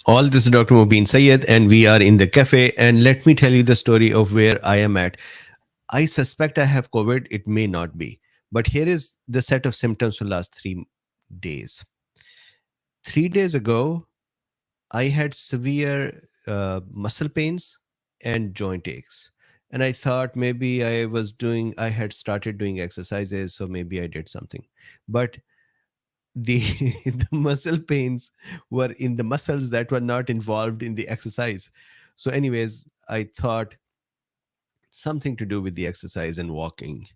All this is Dr. Mubin Sayed, and we are in the cafe. And let me tell you the story of where I am at. I suspect I have COVID. It may not be. But here is the set of symptoms for the last 3 days. 3 days ago, I had severe muscle pains and joint aches. And I thought maybe I had started doing exercises, so maybe I did something. But the the muscle pains were in the muscles that were not involved in the exercise. So anyways, I thought something to do with the exercise and walking.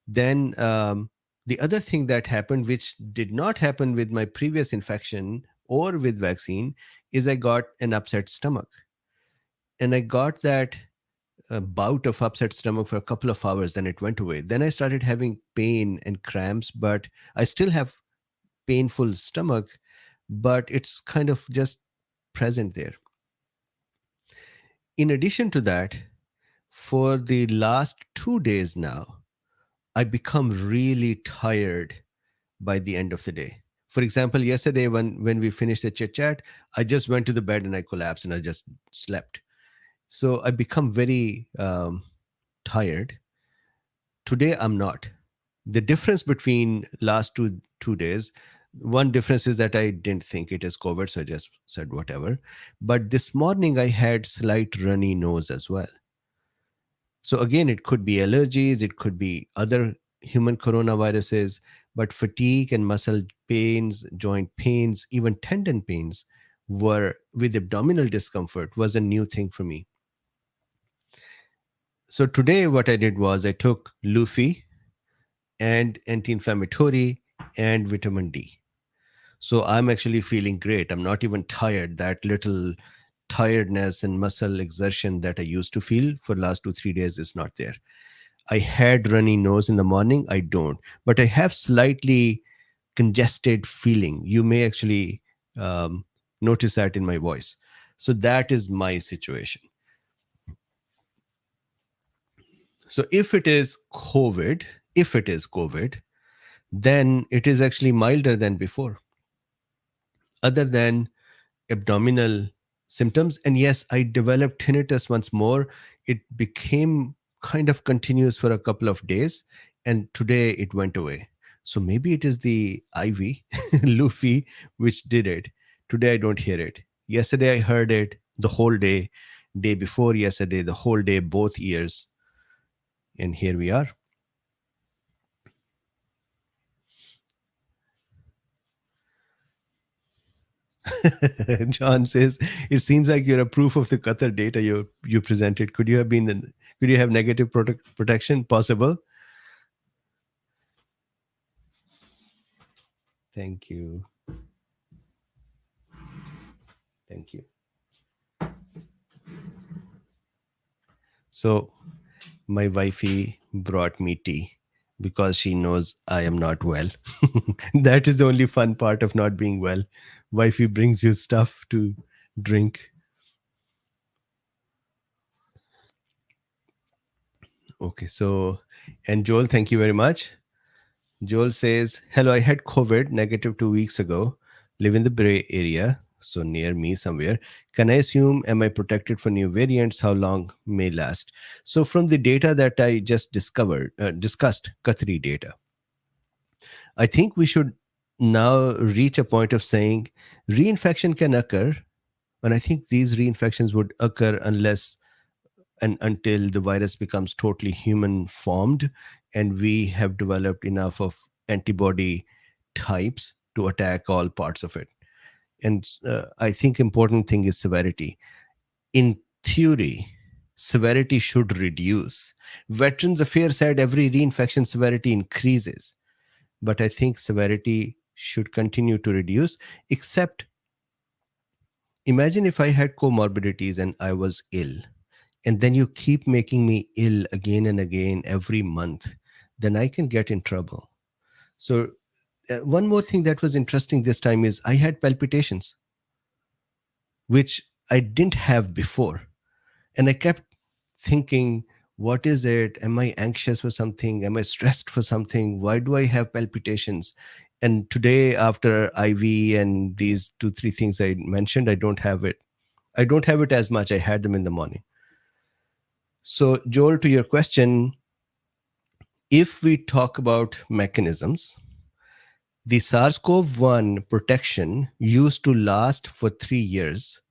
Then the other thing that happened, which did not happen with my previous infection or with vaccine, is I got an upset stomach. And I got that bout of upset stomach for a couple of hours, then it went away. Then I started having pain and cramps, but I still have painful stomach, but it's kind of just present there. In addition to that, for the last 2 days now, I become really tired by the end of the day. For example, yesterday when we finished the chit chat, I just went to the bed and I collapsed and I just slept. So I become very tired. Today I'm not. The difference between last two days, one difference is that I didn't think it is COVID, so I just said whatever. But this morning I had slight runny nose as well. So again, it could be allergies, it could be other human coronaviruses, but fatigue and muscle pains, joint pains, even tendon pains were with abdominal discomfort was a new thing for me. So today what I did was I took Luffy and anti-inflammatory and vitamin D. So I'm actually feeling great. I'm not even tired. That little tiredness and muscle exertion that I used to feel for the last 2-3 days is not there. I had runny nose in the morning. I don't, but I have slightly congested feeling. You may actually notice that in my voice. So that is my situation. So if it is COVID, then it is actually milder than before, other than abdominal symptoms. And yes, I developed tinnitus once more. It became kind of continuous for a couple of days, and today it went away. So maybe it is the IV, Luffy, which did it. Today I don't hear it. Yesterday I heard it the whole day. Day before yesterday, the whole day, both ears. And here we are. John says, "It seems like you're a proof of the Qatar data you presented. Could you have negative protection possible?" Thank you. Thank you. So my wifey brought me tea because she knows I am not well. That is the only fun part of not being well. Wifey brings you stuff to drink. Okay, so, and Joel, thank you very much. Joel says, "Hello, I had COVID negative 2 weeks ago. Live in the Bay Area, so near me somewhere. Can I assume, am I protected for new variants? How long may last?" So from the data that I just discussed, Qatari data, I think we should now reach a point of saying reinfection can occur. And I think these reinfections would occur unless and until the virus becomes totally human formed and we have developed enough of antibody types to attack all parts of it. And I think important thing is severity. In theory, severity should reduce. Veterans Affairs said every reinfection severity increases, but I think severity should continue to reduce. Except imagine if I had comorbidities and I was ill, and then you keep making me ill again and again every month, then I can get in trouble. So one more thing that was interesting this time is I had palpitations, which I didn't have before. And I kept thinking, what is it? Am I anxious for something? Am I stressed for something? Why do I have palpitations? And today, after IV and these two, three things I mentioned, I don't have it. I don't have it as much. I had them in the morning. So, Joel, to your question, if we talk about mechanisms, the SARS-CoV-1 protection used to last for 3 years,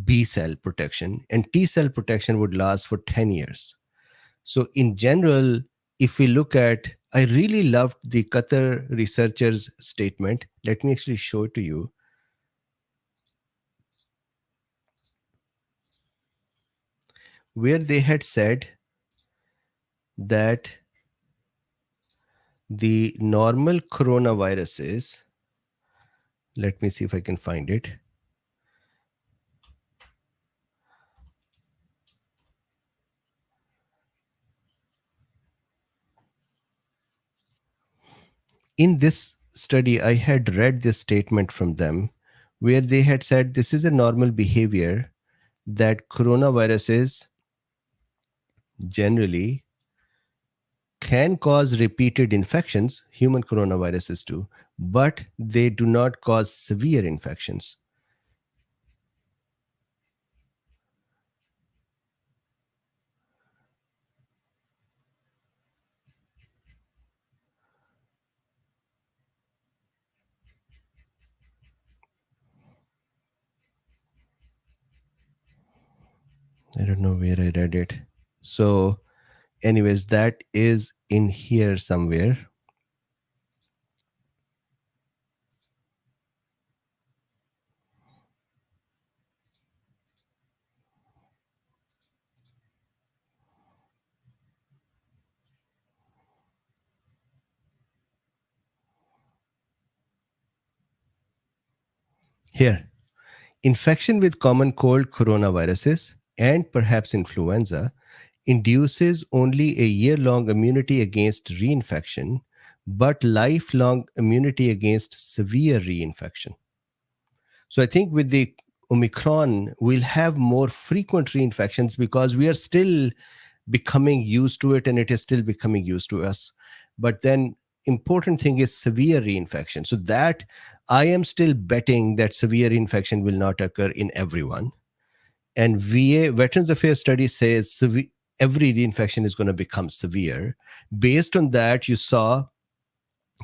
B cell protection, and T cell protection would last for 10 years. So, in general, if we look at, I really loved the Qatar researchers' statement. Let me actually show it to you, where they had said that the normal coronaviruses, let me see if I can find it. In this study, I had read this statement from them where they had said this is a normal behavior that coronaviruses generally can cause repeated infections, human coronaviruses do, but they do not cause severe infections. I don't know where I read it. So, anyways, that is in here somewhere. Here, infection with common cold coronaviruses and perhaps influenza induces only a year long immunity against reinfection, but lifelong immunity against severe reinfection. So I think with the Omicron, we'll have more frequent reinfections because we are still becoming used to it and it is still becoming used to us. But then important thing is severe reinfection. So that I am still betting that severe infection will not occur in everyone. And VA Veterans Affairs study says every reinfection is going to become severe. Based on that, you saw,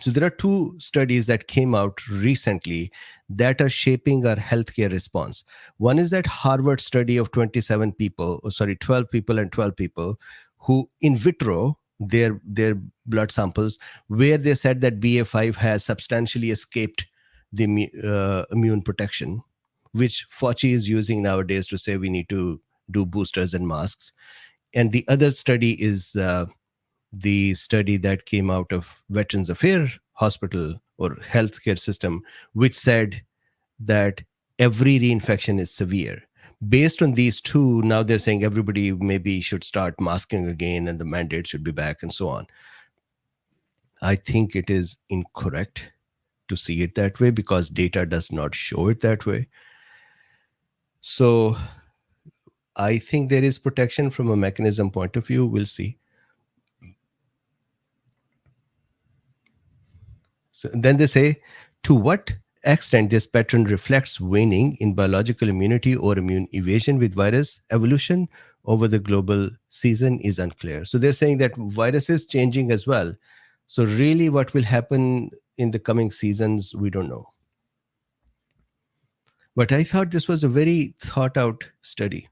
so there are two studies that came out recently that are shaping our healthcare response. One is that Harvard study of 27 people, 12 people and 12 people who in vitro their blood samples, where they said that BA5 has substantially escaped the immune protection, which Fauci is using nowadays to say we need to do boosters and masks. And the other study is the study that came out of Veterans Affairs Hospital or healthcare system, which said that every reinfection is severe. Based on these two, now they're saying everybody maybe should start masking again and the mandate should be back and so on. I think it is incorrect to see it that way because data does not show it that way. So I think there is protection from a mechanism point of view. We'll see. So then they say, to what extent this pattern reflects waning in biological immunity or immune evasion with virus evolution over the global season is unclear. So they're saying that virus is changing as well. So really what will happen in the coming seasons, we don't know. But I thought this was a very thought out study.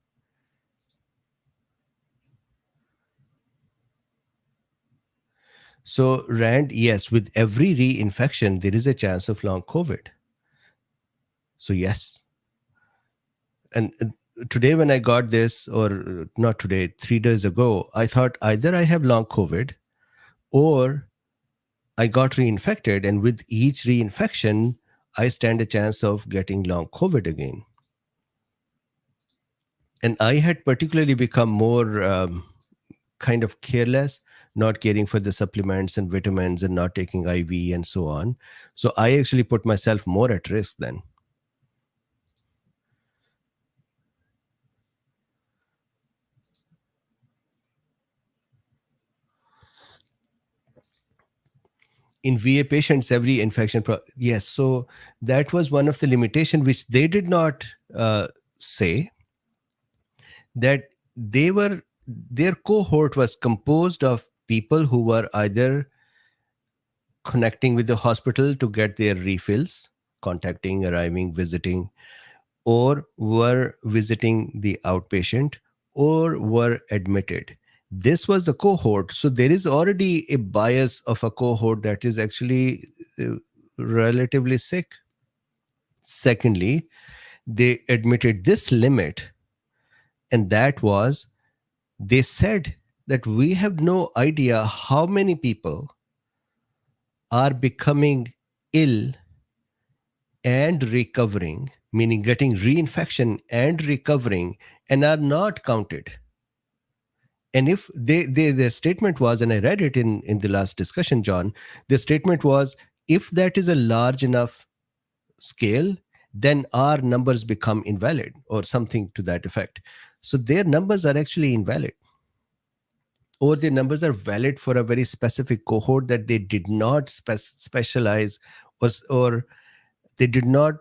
So Rand, yes, with every reinfection, there is a chance of long COVID. So yes, and today when I got this, or not today, 3 days ago, I thought either I have long COVID or I got reinfected, and with each reinfection I stand a chance of getting long COVID again. And I had particularly become more kind of careless, not caring for the supplements and vitamins and not taking IV and so on. So I actually put myself more at risk then. in VA patients, every infection. Yes. So that was one of the limitation which they did not say, that their cohort was composed of people who were either connecting with the hospital to get their refills, contacting, arriving, visiting, or were visiting the outpatient, or were admitted. This was the cohort. So there is already a bias of a cohort that is actually relatively sick. Secondly, they admitted this limit, and that was, they said that we have no idea how many people are becoming ill and recovering, meaning getting reinfection and recovering, and are not counted. And if their statement was, and I read it in the last discussion, John, the statement was, if that is a large enough scale, then our numbers become invalid, or something to that effect. So their numbers are actually invalid, or their numbers are valid for a very specific cohort that they did not specialize, or they did not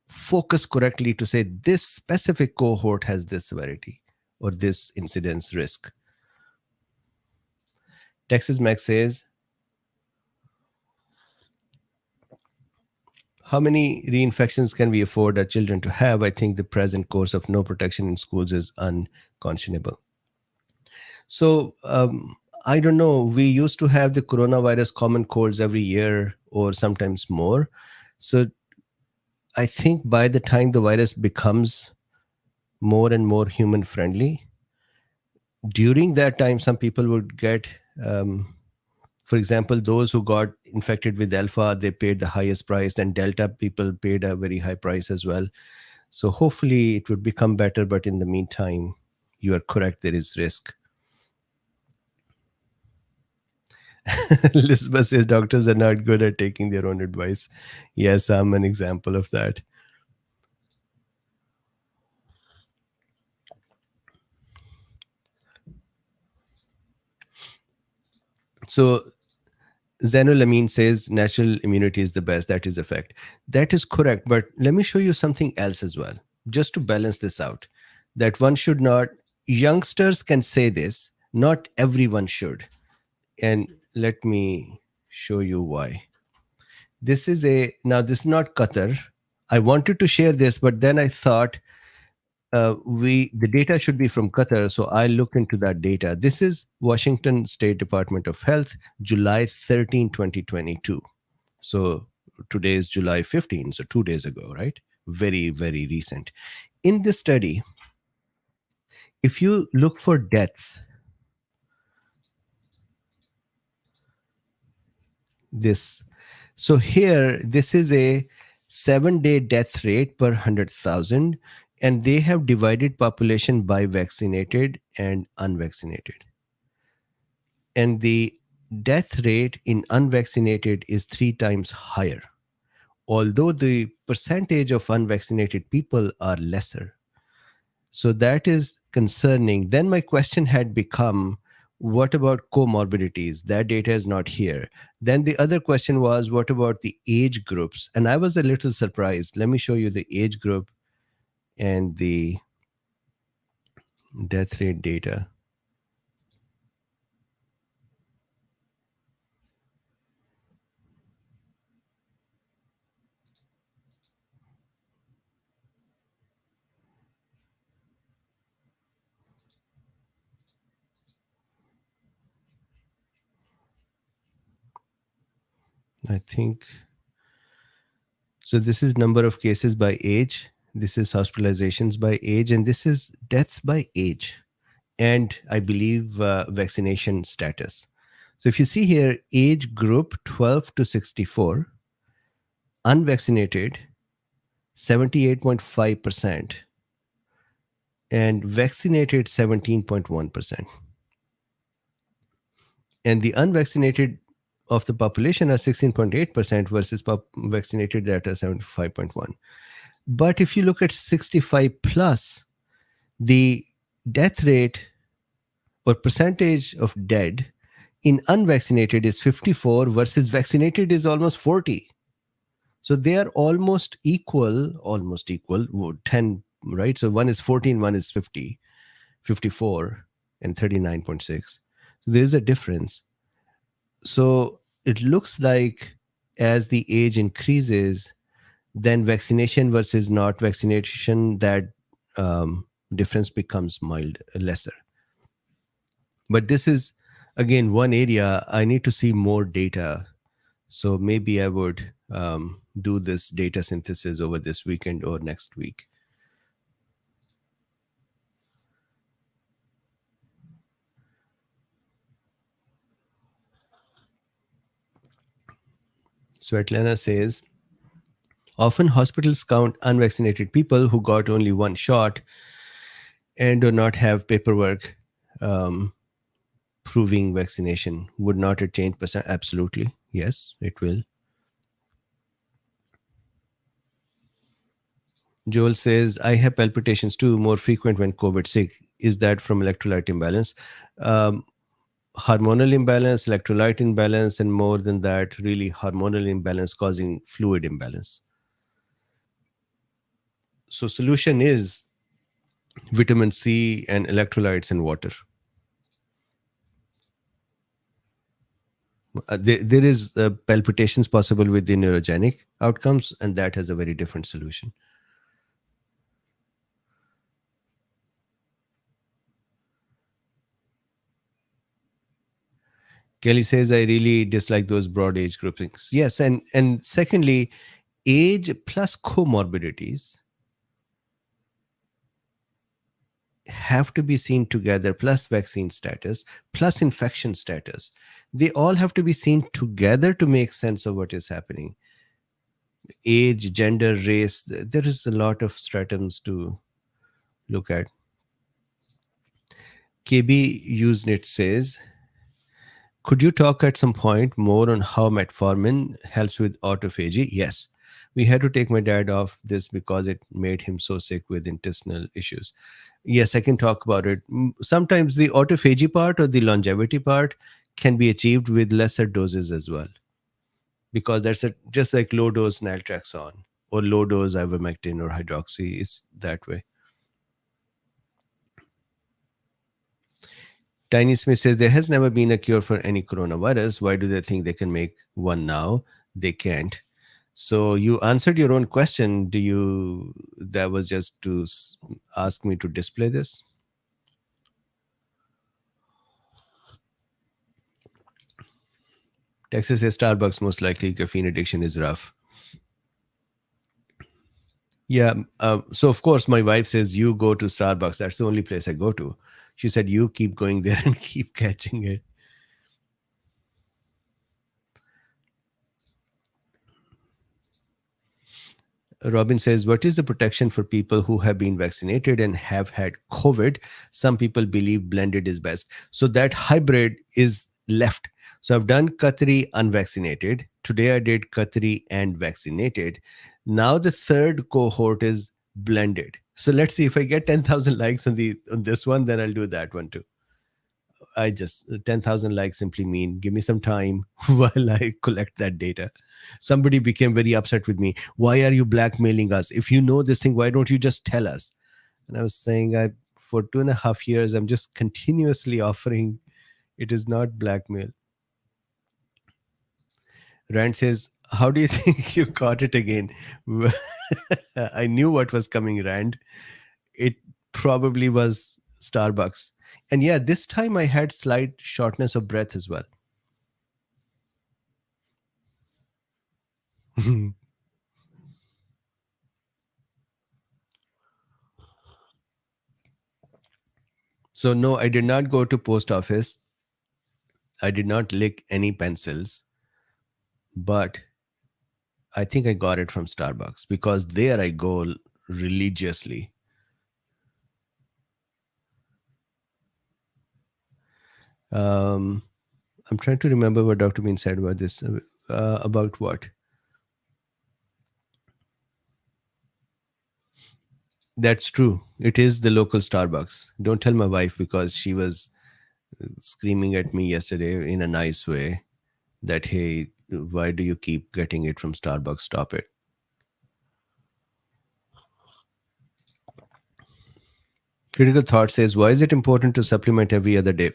focus correctly to say this specific cohort has this severity or this incidence risk. Texas Max says, how many reinfections can we afford our children to have? I think the present course of no protection in schools is unconscionable. So I don't know. We used to have the coronavirus common colds every year, or sometimes more. So I think by the time the virus becomes more and more human friendly, during that time, some people would get, for example, those who got infected with Alpha, they paid the highest price, and Delta people paid a very high price as well. So hopefully it would become better. But in the meantime, you are correct, there is risk. Elizabeth says doctors are not good at taking their own advice. Yes, I'm an example of that. So Zainul says natural immunity is the best. That is a fact. That is correct. But let me show you something else as well, just to balance this out. That one should not, youngsters can say this, not everyone should. And let me show you why. This is this is not Qatar. I wanted to share this, but then I thought the data should be from Qatar, so I look into that data. This is Washington State Department of Health, July 13, 2022. So today is July 15, so 2 days ago, right? Very, very recent. In this study, if you look for deaths, so here, this is a 7-day death rate per 100,000, and they have divided population by vaccinated and unvaccinated. And the death rate in unvaccinated is 3 times higher, although the percentage of unvaccinated people are lesser. So that is concerning. Then my question had become, what about comorbidities? That data is not here. Then the other question was, what about the age groups? And I was a little surprised. Let me show you the age group and the death rate data. I think, so this is number of cases by age. This is hospitalizations by age, and this is deaths by age. And I believe vaccination status. So if you see here, age group 12 to 64, unvaccinated 78.5%, and vaccinated 17.1%. And the unvaccinated of the population are 16.8% versus vaccinated at 75.1%. But if you look at 65 plus, the death rate or percentage of dead In unvaccinated is 54 versus vaccinated is almost 40. So they are almost equal, 10, right? So one is 14, one is 50, 54, and 39.6. So there is a difference. So it looks like as the age increases, then vaccination versus not vaccination, that difference becomes lesser. But this is, again, one area I need to see more data. So maybe I would do this data synthesis over this weekend or next week. Svetlana says, often hospitals count unvaccinated people who got only one shot and do not have paperwork um, proving vaccination. Would not it change percent? Absolutely. Yes, it will. Joel says, I have palpitations too, more frequent when COVID sick. Is that from electrolyte imbalance? Um, Hormonal imbalance, electrolyte imbalance, and more than that, really hormonal imbalance causing fluid imbalance. So solution is vitamin C and electrolytes and water. There is palpitations possible with the neurogenic outcomes, and that has a very different solution. Kelly says, I really dislike those broad age groupings. Yes, and secondly, age plus comorbidities have to be seen together, plus vaccine status, plus infection status. They all have to be seen together to make sense of what is happening. Age, gender, race, there is a lot of stratums to look at. KB Usenet says, could you talk at some point more on how metformin helps with autophagy? Yes. We had to take my dad off this because it made him so sick with intestinal issues. Yes, I can talk about it. Sometimes the autophagy part or the longevity part can be achieved with lesser doses as well, because just like low dose naltrexone or low dose ivermectin or hydroxy. It's that way. Tiny Smith says, there has never been a cure for any coronavirus. Why do they think they can make one now? They can't. So you answered your own question. That was just to ask me to display this? Texas says Starbucks, most likely caffeine addiction is rough. Yeah. So of course my wife says, you go to Starbucks. That's the only place I go to. She said, you keep going there and keep catching it. Robin says, what is the protection for people who have been vaccinated and have had COVID? Some people believe blended is best. So that hybrid is left. So I've done Qatari unvaccinated. Today I did Qatari and vaccinated. Now the third cohort is blended. So let's see if I get 10,000 likes on this one, then I'll do that one too. I just 10,000 likes simply mean give me some time while I collect that data. Somebody became very upset with me. Why are you blackmailing us? If you know this thing, why don't you just tell us? And I was saying, for 2.5 years, I'm just continuously offering. It is not blackmail. Rand says, how do you think you caught it again? I knew what was coming, Rand. It probably was Starbucks. And yeah, this time I had slight shortness of breath as well. So no, I did not go to post office. I did not lick any pencils, but I think I got it from Starbucks because there I go religiously. I'm trying to remember what Dr. Bean said about this. About what? That's true. It is the local Starbucks. Don't tell my wife because she was screaming at me yesterday in a nice way that, hey, why do you keep getting it from Starbucks? Stop it. Critical Thought says, why is it important to supplement every other day?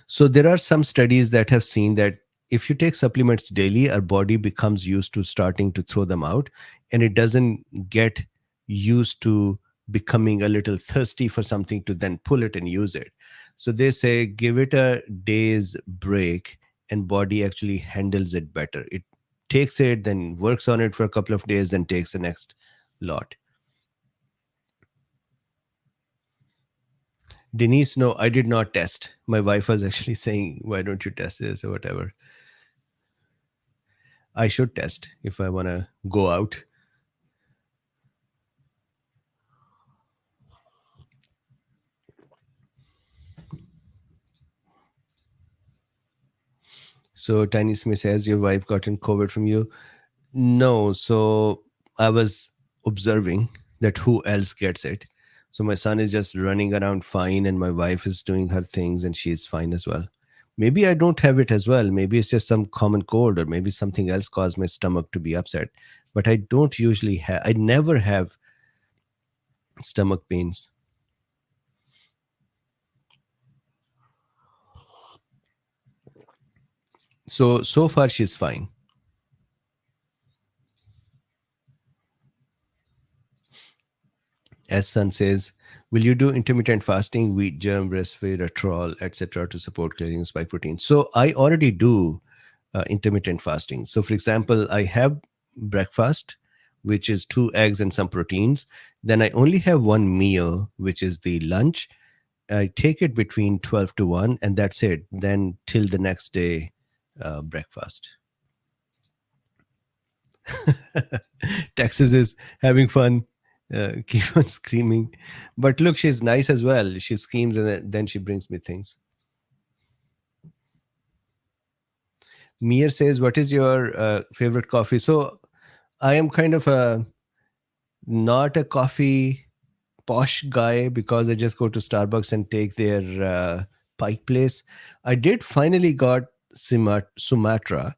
So there are some studies that have seen that if you take supplements daily, our body becomes used to starting to throw them out, and it doesn't get used to becoming a little thirsty for something to then pull it and use it. So they say give it a day's break, and body actually handles it better. It takes it, then works on it for a couple of days, then takes the next lot. Denise, no, I did not test. My wife was actually saying, why don't you test this or whatever. I should test if I want to go out. So Tiny Smith says, your wife gotten COVID from you? No. So I was observing that who else gets it. So my son is just running around fine, and my wife is doing her things, and she's fine as well. Maybe I don't have it as well. Maybe it's just some common cold, or maybe something else caused my stomach to be upset. But I don't usually have, I never have stomach pains. So far she's fine. As Sun says, will you do intermittent fasting, wheat germ, resveratrol, etc., to support clearing spike protein? So I already do intermittent fasting. So, for example, I have breakfast, which is 2 eggs and some proteins. Then I only have one meal, which is the lunch. I take it between 12 to 1, and that's it. Then till the next day, breakfast. Texas is having fun. Keep on screaming. But look, she's nice as well. She screams and then she brings me things. Mir says, what is your favorite coffee? So I am kind of a not a coffee posh guy because I just go to Starbucks and take their Pike Place. I did finally got Sumatra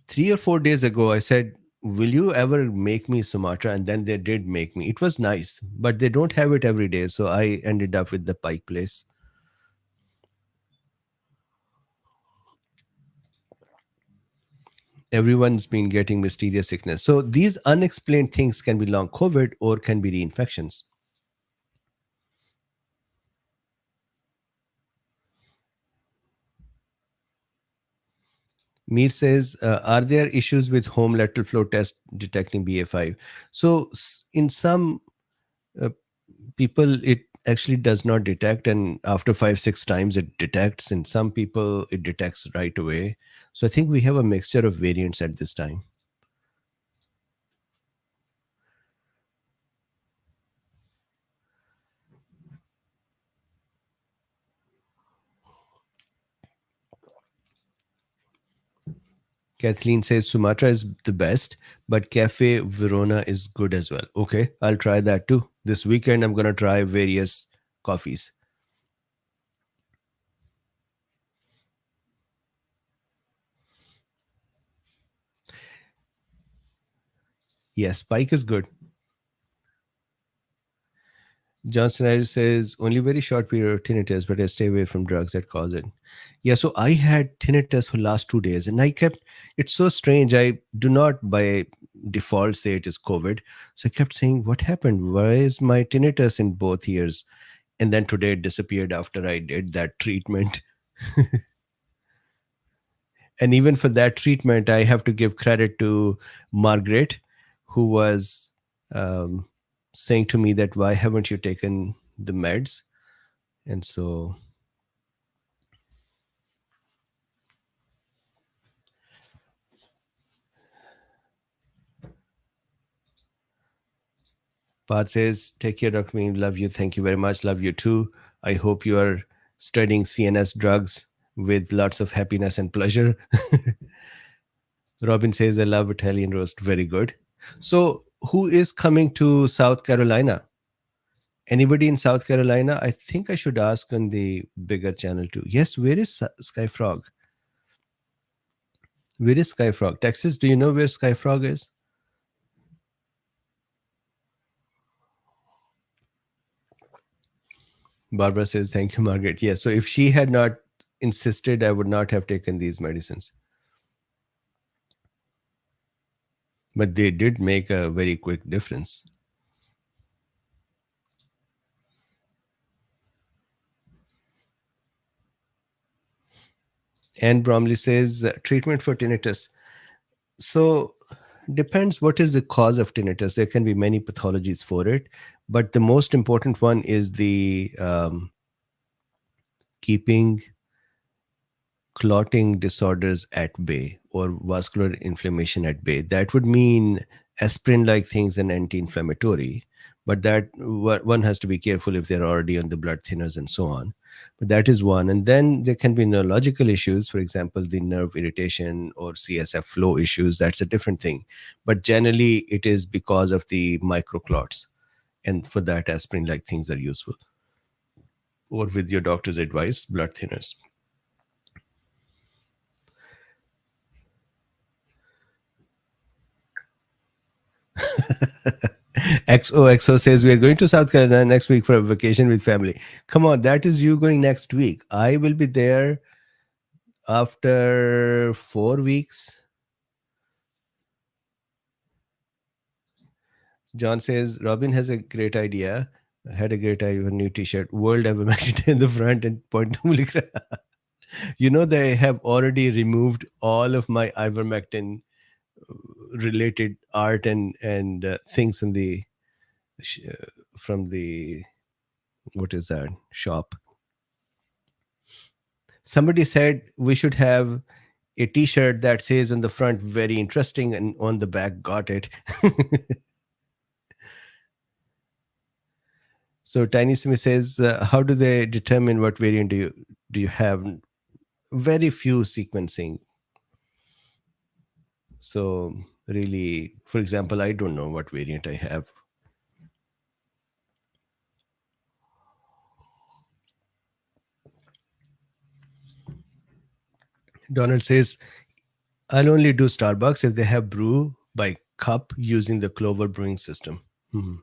3 or 4 days ago. I said, will you ever make me Sumatra? And then they did make me. It was nice, but they don't have it every day. So I ended up with the Pike Place. Everyone's been getting mysterious sickness. So these unexplained things can be long COVID or can be reinfections. Mir says, are there issues with home lateral flow test detecting BA5? So in some uh, people, it actually does not detect, and after 5-6 times it detects. In some people, it detects right away. So I think we have a mixture of variants at this time. Kathleen says Sumatra is the best, but Cafe Verona is good as well. Okay, I'll try that too. This weekend, I'm going to try various coffees. Yes, Spike is good. Johnson Harris says only very short period of tinnitus, but I stay away from drugs that cause it. Yeah, so I had tinnitus for last 2 days, and I kept. It's so strange. I do not by default say it is COVID, so I kept saying, "What happened? Why is my tinnitus in both ears?" And then today it disappeared after I did that treatment. And even for that treatment, I have to give credit to Margaret, who was um, saying to me that why haven't you taken the meds? And so Pat says, take care, Dr. Mean. Love you. Thank you very much. Love you too. I hope you are studying CNS drugs with lots of happiness and pleasure. Robin says, I love Italian roast. Very good. So, who is coming to South Carolina? Anybody in South Carolina? I think I should ask on the bigger channel too. Yes, where is Skyfrog? Where is Skyfrog? Texas, do you know where Skyfrog is? Barbara says, thank you, Margaret. Yes, so if she had not insisted, I would not have taken these medicines. But they did make a very quick difference. Anne Bromley says, treatment for tinnitus. So, depends what is the cause of tinnitus. There can be many pathologies for it, but the most important one is the keeping clotting disorders at bay or vascular inflammation at bay. That would mean aspirin like things and anti-inflammatory, but that one has to be careful if they're already on the blood thinners and so on. But that is one. And then there can be neurological issues, for example, the nerve irritation or CSF flow issues. That's a different thing. But generally, it is because of the microclots. And for that, aspirin like things are useful. Or with your doctor's advice, blood thinners. XOXO says, we are going to South Carolina next week for a vacation with family. Come on, that is you going next week. I will be there after 4 weeks. John says, Robin has a great idea. Had a great idea, a new t-shirt, World Ivermectin in the front and point to milligram. You know, they have already removed all of my ivermectin related art and things in the from the, what is that, shop. Somebody said we should have a t-shirt that says on the front very interesting and on the back got it. So Tiny Smith says, how do they determine what variant do you have? Very few sequencing. So really, for example, I don't know what variant I have. Donald says, I'll only do Starbucks if they have brew by cup using the Clover brewing system. Hmm.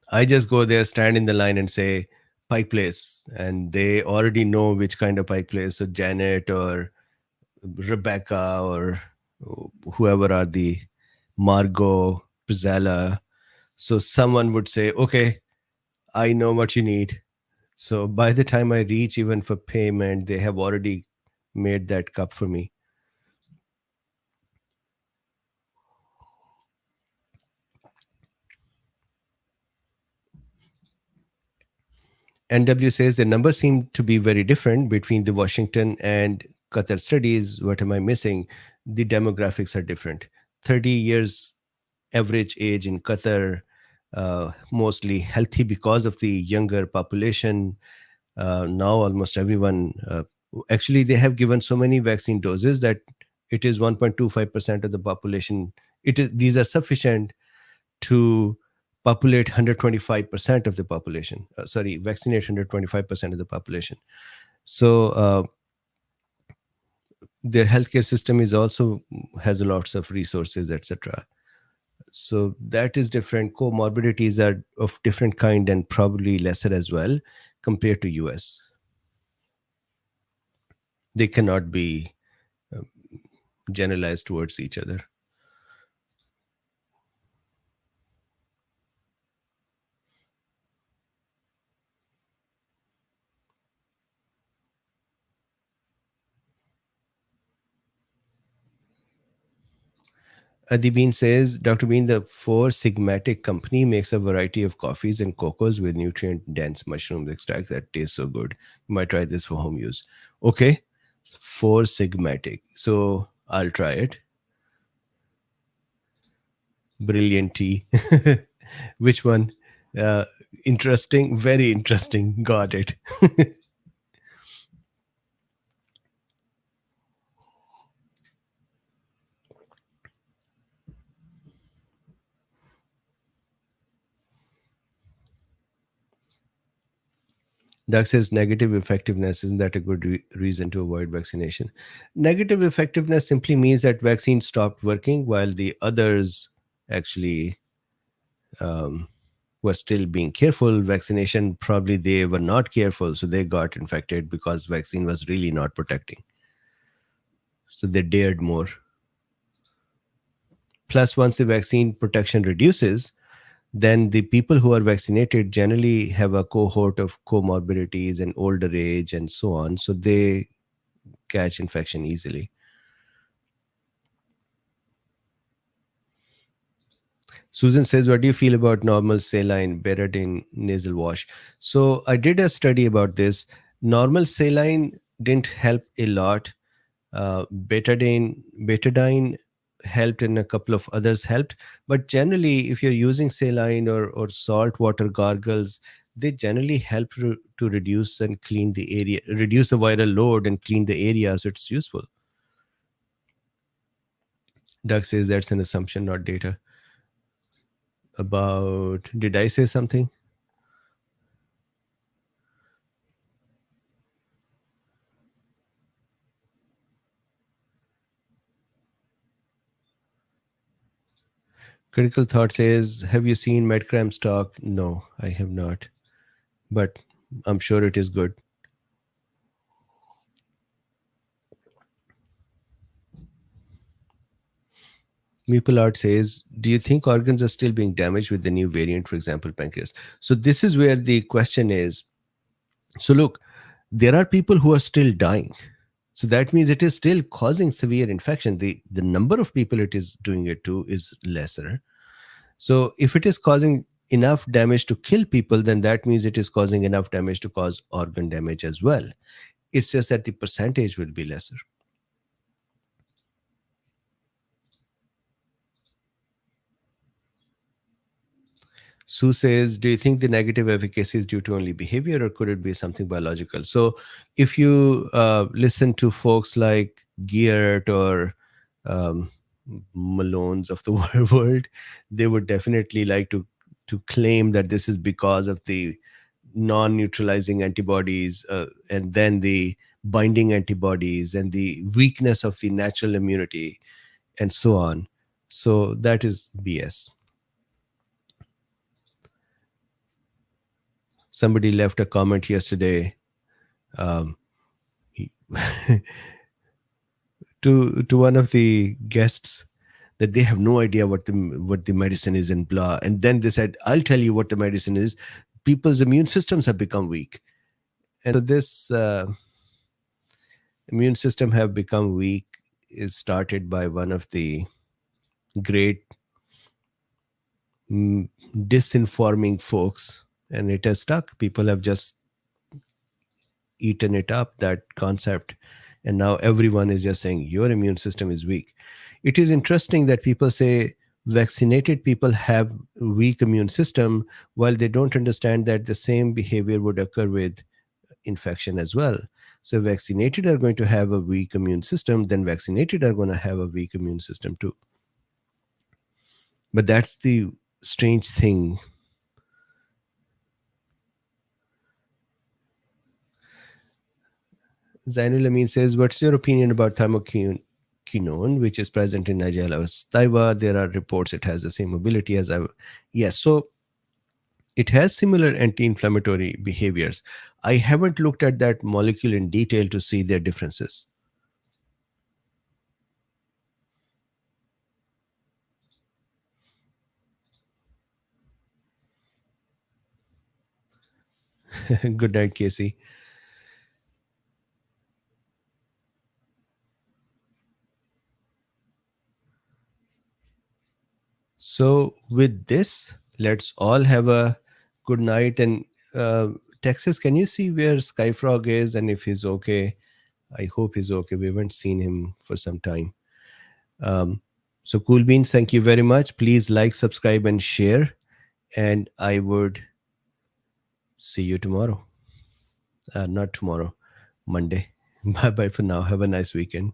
I just go there, stand in the line and say, Pike Place. And they already know which kind of Pike Place. So Janet or Rebecca or whoever are the Margot, Priscilla. So someone would say, okay, I know what you need. So by the time I reach even for payment, they have already made that cup for me. NW says the numbers seem to be very different between the Washington and Qatar studies. What am I missing? The demographics are different. 30 years average age in Qatar, mostly healthy because of the younger population. Now almost everyone, actually they have given so many vaccine doses that it is 1.25% of the population. These are sufficient to populate 125% of the population. Vaccinate 125% of the population. So their healthcare system is also has lots of resources, etc. So that is different. Comorbidities are of different kind and probably lesser as well compared to US. They cannot be generalized towards each other. Adi Bean says, Dr. Bean, the Four Sigmatic company makes a variety of coffees and cocos with nutrient-dense mushroom extracts that taste so good. You might try this for home use. Okay, Four Sigmatic. So I'll try it. Brilliant tea. Which one? Uh, Interesting. Very interesting. Got it. Doug says negative effectiveness. Isn't that a good reason to avoid vaccination? Negative effectiveness simply means that vaccine stopped working while the others actually um, were still being careful. Vaccination, probably they were not careful, so they got infected because vaccine was really not protecting. So they dared more. Plus, once the vaccine protection reduces, then the people who are vaccinated generally have a cohort of comorbidities and older age and so on. So they catch infection easily. Susan says, what do you feel about normal saline Beradine nasal wash? So I did a study about this. Normal saline didn't help a lot. Betadine helped, and a couple of others helped. But generally, if you're using saline or salt water gargles, they generally help to reduce and clean the area, reduce the viral load and clean the area. So it's useful. Doug says that's an assumption, not data. About, did I say something? Critical Thought says, have you seen medCram stock? No, I have not. But I'm sure it is good. Maple Art says, do you think organs are still being damaged with the new variant, for example, pancreas? So this is where the question is. So look, there are people who are still dying. So that means it is still causing severe infection. The number of people it is doing it to is lesser. So if it is causing enough damage to kill people, then that means it is causing enough damage to cause organ damage as well. It's just that the percentage will be lesser. Sue says, do you think the negative efficacy is due to only behavior or could it be something biological? So if you listen to folks like Geert or um, Malones of the world, they would definitely like to claim that this is because of the non-neutralizing antibodies and then the binding antibodies and the weakness of the natural immunity and so on. So that is BS. Somebody left a comment yesterday um, to one of the guests that they have no idea what the medicine is and blah. And then they said, I'll tell you what the medicine is. People's immune systems have become weak. And so this immune system have become weak is started by one of the great disinforming folks, and it has stuck. People have just eaten it up, that concept, and now everyone is just saying your immune system is weak. It is interesting that people say vaccinated people have weak immune system while they don't understand that the same behavior would occur with infection as well. So vaccinated are going to have a weak immune system, then vaccinated are going to have a weak immune system too. But that's the strange thing. Zainul Amin says, what's your opinion about thymoquinone, which is present in Nigella sativa? There are reports it has the same ability as I. Yes, so it has similar anti-inflammatory behaviors. I haven't looked at that molecule in detail to see their differences. Good night, Casey. So with this, let's all have a good night. And Texas, can you see where Skyfrog is and if he's okay? I hope he's okay. We haven't seen him for some time. So KoolBeens, thank you very much. Please like, subscribe, and share. And I would see you tomorrow. Not tomorrow, Monday. Bye bye for now. Have a nice weekend.